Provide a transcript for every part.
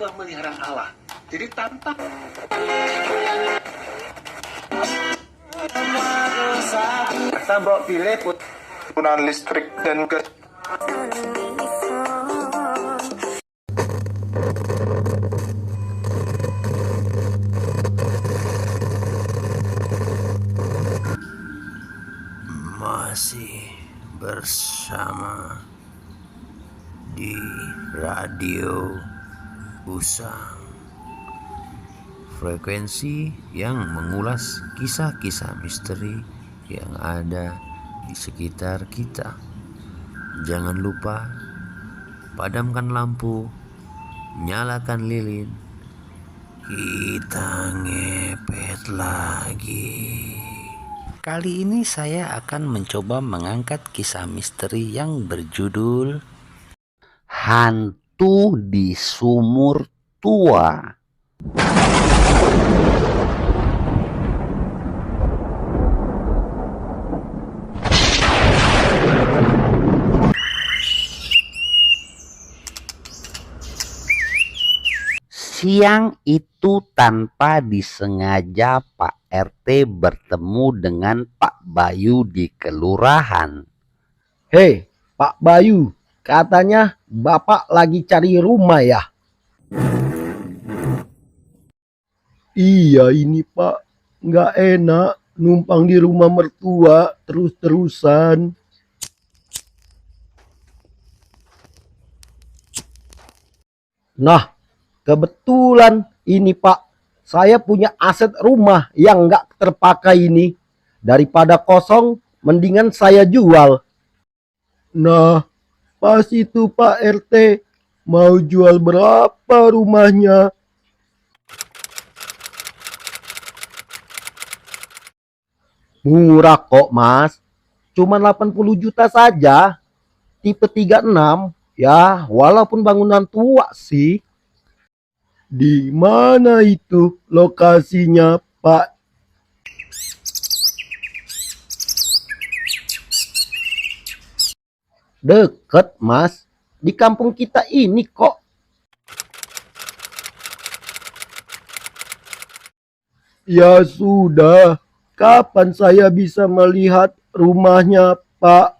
pemeliharaan Allah. Jadi tanpa bawa pilih penggunaan listrik dan gas. Masih bersama di Radio Usang, frekuensi yang mengulas kisah-kisah misteri yang ada di sekitar kita. Jangan lupa padamkan lampu, nyalakan lilin, kita ngepet lagi. Kali ini saya akan mencoba mengangkat kisah misteri yang berjudul Hantu di Sumur Tua. Siang itu tanpa disengaja Pak RT bertemu dengan Pak Bayu di kelurahan. Hei, Pak Bayu, katanya Bapak lagi cari rumah ya? Iya ini Pak, nggak enak numpang di rumah mertua terus-terusan. Nah, kebetulan ini Pak, saya punya aset rumah yang nggak terpakai ini. Daripada kosong, mendingan saya jual. Nah, pas itu Pak RT, mau jual berapa rumahnya? Murah kok Mas, cuma 80 juta saja, tipe 36, ya walaupun bangunan tua sih. Di mana itu lokasinya Pak? Deket Mas, di kampung kita ini kok. Ya sudah, kapan saya bisa melihat rumahnya Pak?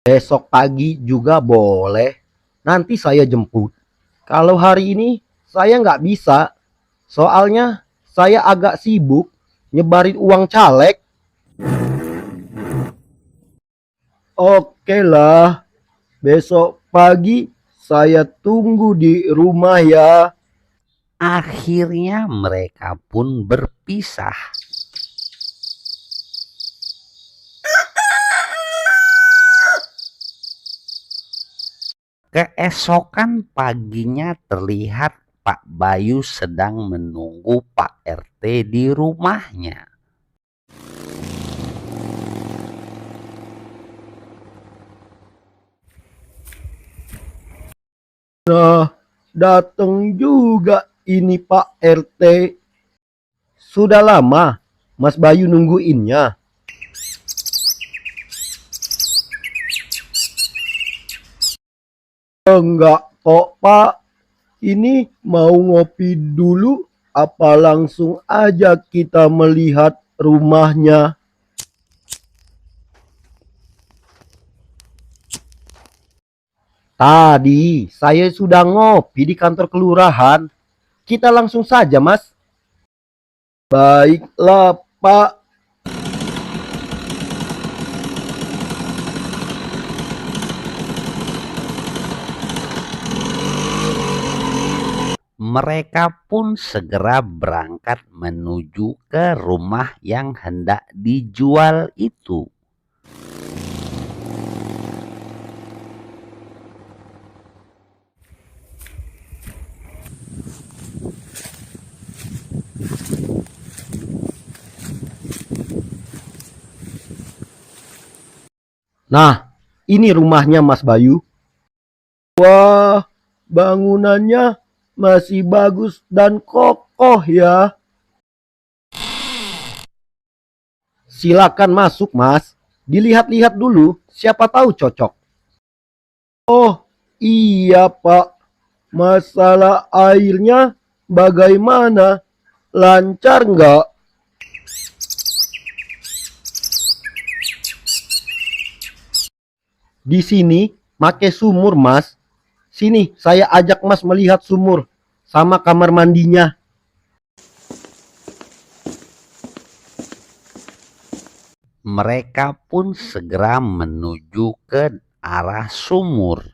Besok pagi juga boleh, nanti saya jemput. Kalau hari ini saya nggak bisa, soalnya saya agak sibuk nyebarin uang caleg. Oke lah, besok pagi saya tunggu di rumah ya. Akhirnya mereka pun berpisah. Keesokan paginya terlihat Pak Bayu sedang menunggu Pak RT di rumahnya. Nah, datang juga ini Pak RT. Sudah lama Mas Bayu nungguinnya. Enggak kok Pak, ini mau ngopi dulu apa langsung aja kita melihat rumahnya? Tadi saya sudah ngopi di kantor kelurahan. Kita langsung saja Mas. Baiklah Pak. Mereka pun segera berangkat menuju ke rumah yang hendak dijual itu. Nah, ini rumahnya Mas Bayu. Wah, bangunannya masih bagus dan kokoh ya. Silakan masuk Mas. Dilihat-lihat dulu, siapa tahu cocok. Oh, iya Pak. Masalah airnya bagaimana? Lancar nggak? Di sini make sumur, Mas. Sini, saya ajak Mas melihat sumur sama kamar mandinya. Mereka pun segera menuju ke arah sumur.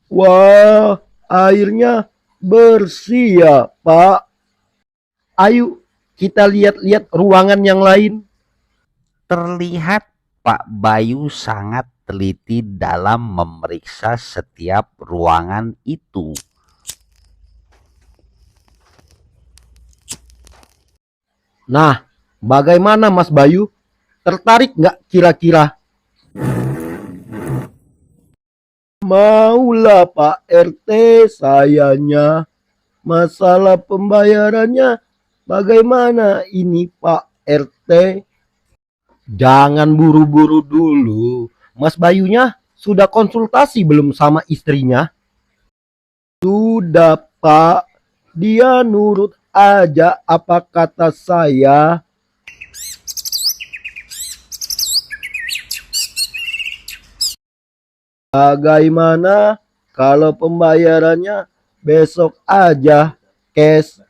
Wah, airnya bersih ya, Pak. Ayo kita lihat-lihat ruangan yang lain. Terlihat Pak Bayu sangat teliti dalam memeriksa setiap ruangan itu. Nah, bagaimana Mas Bayu? Tertarik nggak kira-kira? Maulah Pak RT, sayanya. Masalah pembayarannya bagaimana ini Pak RT? Jangan buru-buru dulu. Mas Bayunya sudah konsultasi belum sama istrinya? Sudah Pak. Dia nurut aja apa kata saya. Bagaimana kalau pembayarannya besok aja cash?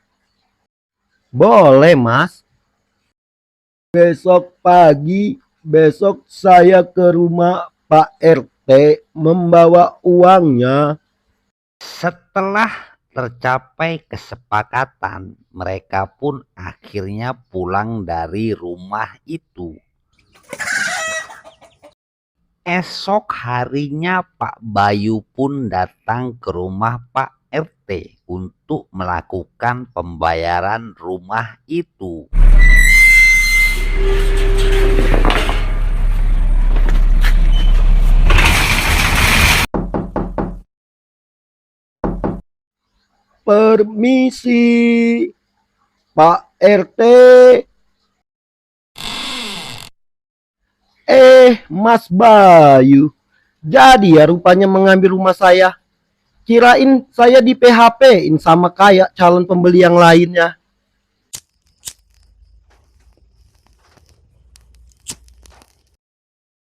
Boleh Mas. Besok pagi, besok saya ke rumah Pak RT membawa uangnya. Setelah tercapai kesepakatan, mereka pun akhirnya pulang dari rumah itu. Esok harinya Pak Bayu pun datang ke rumah Pak RT untuk melakukan pembayaran rumah itu. Permisi, Pak RT. Mas Bayu. Jadi ya rupanya mengambil rumah saya. Kirain saya di PHP-in sama kayak calon pembeli yang lainnya.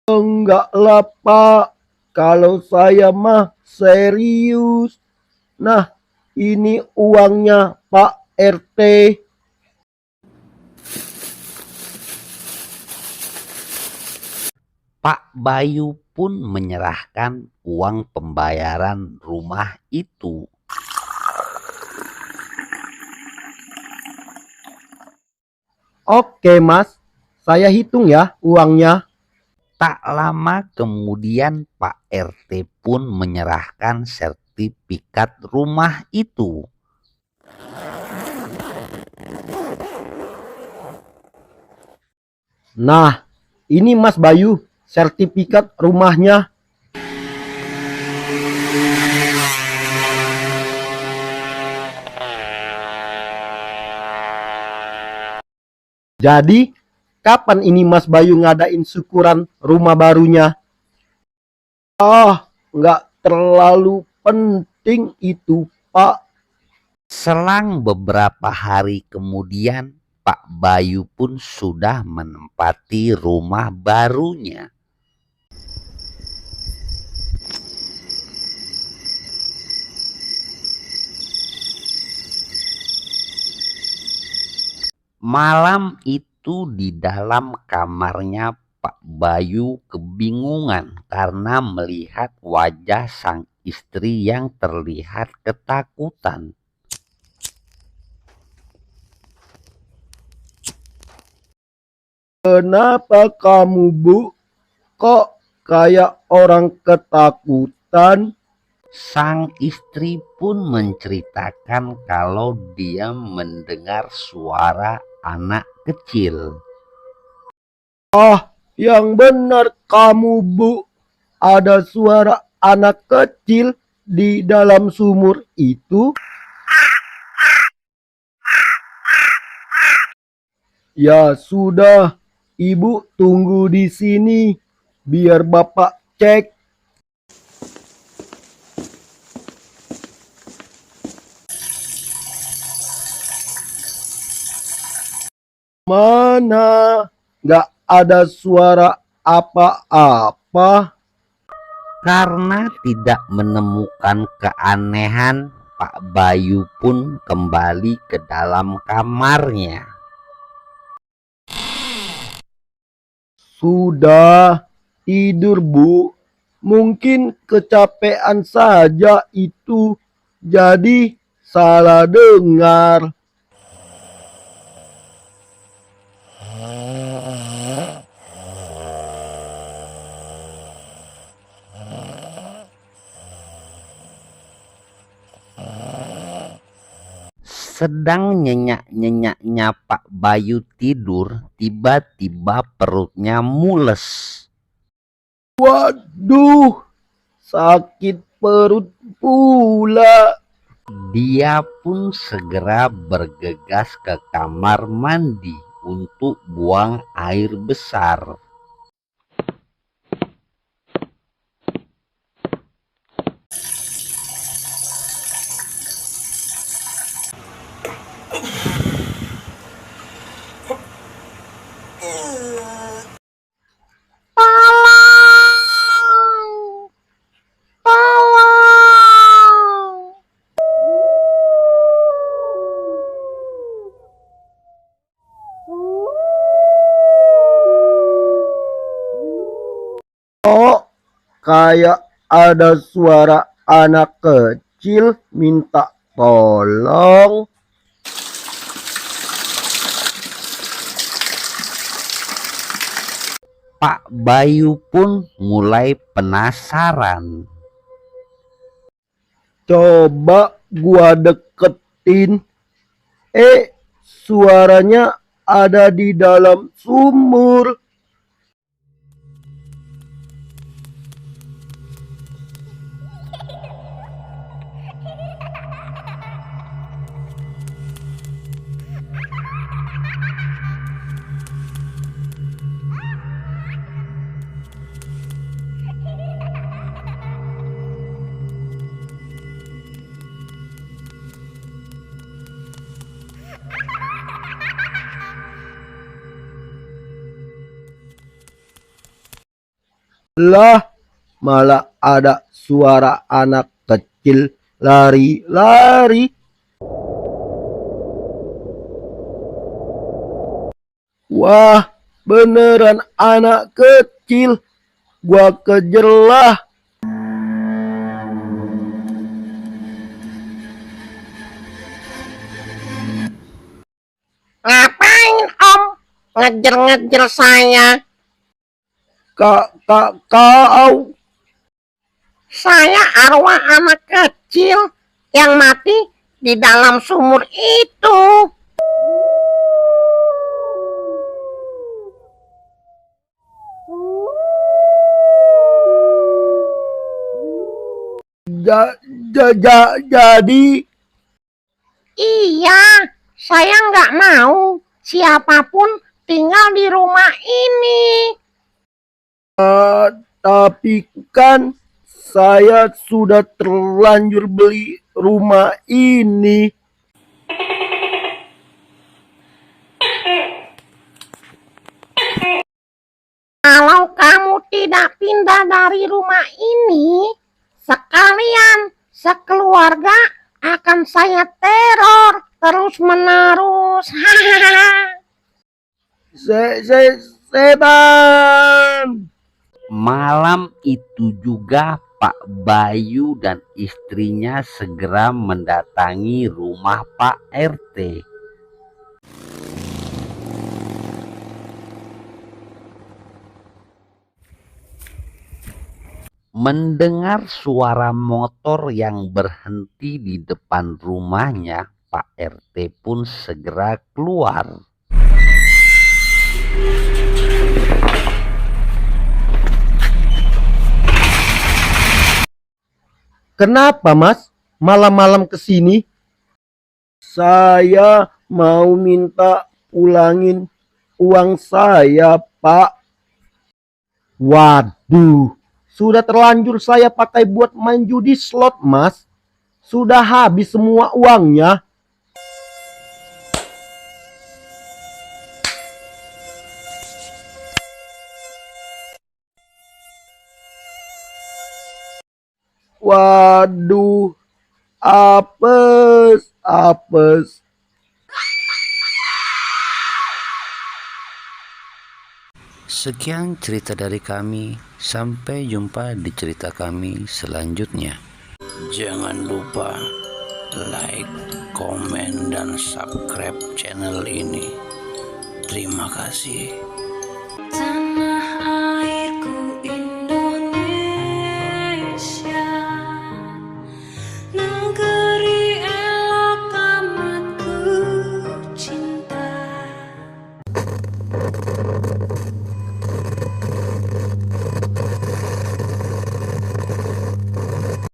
Enggak lah Pak. Kalau saya mah serius. Nah, ini uangnya Pak RT. Pak Bayu pun menyerahkan uang pembayaran rumah itu. Oke Mas, saya hitung ya uangnya. Tak lama kemudian Pak RT pun menyerahkan sertifikat rumah itu. Nah, ini Mas Bayu, sertifikat rumahnya. Jadi, kapan ini Mas Bayu ngadain syukuran rumah barunya? Nggak terlalu penting itu, Pak. Selang beberapa hari kemudian, Pak Bayu pun sudah menempati rumah barunya. Malam itu di dalam kamarnya Pak Bayu kebingungan karena melihat wajah sang istri yang terlihat ketakutan. Kenapa kamu, Bu? Kok kayak orang ketakutan? Sang istri pun menceritakan kalau dia mendengar suara anak kecil. Yang benar kamu, Bu. Ada suara anak kecil di dalam sumur itu. Ya sudah, Ibu tunggu di sini biar Bapak cek. Mana? Nggak ada suara apa-apa. Karena tidak menemukan keanehan, Pak Bayu pun kembali ke dalam kamarnya. Sudah tidur, Bu. Mungkin kecapean saja itu. Jadi salah dengar. Sedang nyenyak-nyenyaknya Pak Bayu tidur, tiba-tiba perutnya mules. Waduh, sakit perut pula. Dia pun segera bergegas ke kamar mandi untuk buang air besar. Oh, kayak ada suara anak kecil minta tolong. Pak Bayu pun mulai penasaran. Coba gua deketin. Suaranya ada di dalam sumur. Lah, malah ada suara anak kecil lari-lari. Wah, beneran anak kecil. Gua kejar lah. Ngapain Om ngejar-ngejar saya? Kau. Saya arwah anak kecil yang mati di dalam sumur itu. Jadi Iya, saya nggak mau siapapun tinggal di rumah ini. tapi kan saya sudah terlanjur beli rumah ini. Kalau kamu tidak pindah dari rumah ini, sekalian sekeluarga akan saya teror terus-menerus. Setan. Malam itu juga Pak Bayu dan istrinya segera mendatangi rumah Pak RT. Mendengar suara motor yang berhenti di depan rumahnya, Pak RT pun segera keluar. Kenapa, Mas? Malam-malam kesini? Saya mau minta pulangin uang saya, Pak. Waduh, sudah terlanjur saya pakai buat main judi slot, Mas. Sudah habis semua uangnya. Waduh, apes, apes. Sekian cerita dari kami, sampai jumpa di cerita kami selanjutnya. Jangan lupa like, komen, dan subscribe channel ini. Terima kasih.